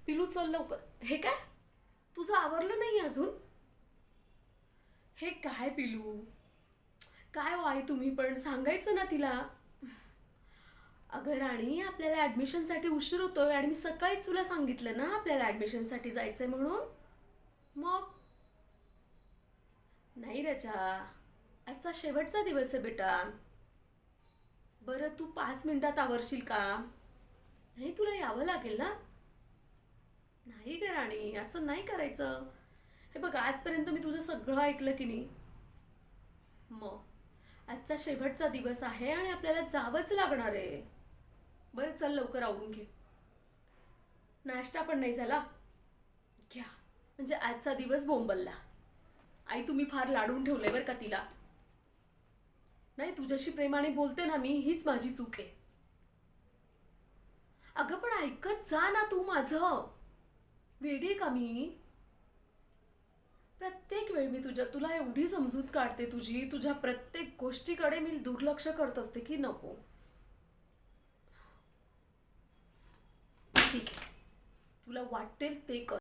पिलू चल लवकर. हे काय, तुझं आवरलं नाही अजून? हे काय पिलू, काय हो आई, तुम्ही पण सांगायचं ना तिला. अगं राणी, आपल्याला ॲडमिशनसाठी उशीर होतोय आणि मी सकाळीच तुला सांगितलं ना आपल्याला ॲडमिशनसाठी जायचंय म्हणून. मग नाही रचा, आजचा शेवटचा दिवस आहे बेटा. बरं तू 5 मिनिटात आवरशील का? नाही तुला यावं लागेल ना. नाही ग राणी, असं नाही करायचं. हे बघ, आजपर्यंत मी तुझं सगळं ऐकलं की नाही. मग आजचा शेवटचा दिवस आहे आणि आपल्याला जावंच लागणार आहे. बरं चल लवकर आवरून घे. नाश्ता पण नाही झाला. घ्या, म्हणजे आजचा दिवस बोंबलला. आई, तुम्ही फार लाडून ठेवलंय बरं का तिला. नाही, तुझ्याशी प्रेमाने बोलते ना मी, हीच माझी चूक आहे. अगं पण ऐकत जा ना तू माझं. वेडी आहे का मी? प्रत्येक वेळी मी तुला एवढी समजूत काढते, तुझ्या प्रत्येक गोष्टीकडे मी दुर्लक्ष करत असते की नको. ठीक आहे, तुला वाटेल ते कर.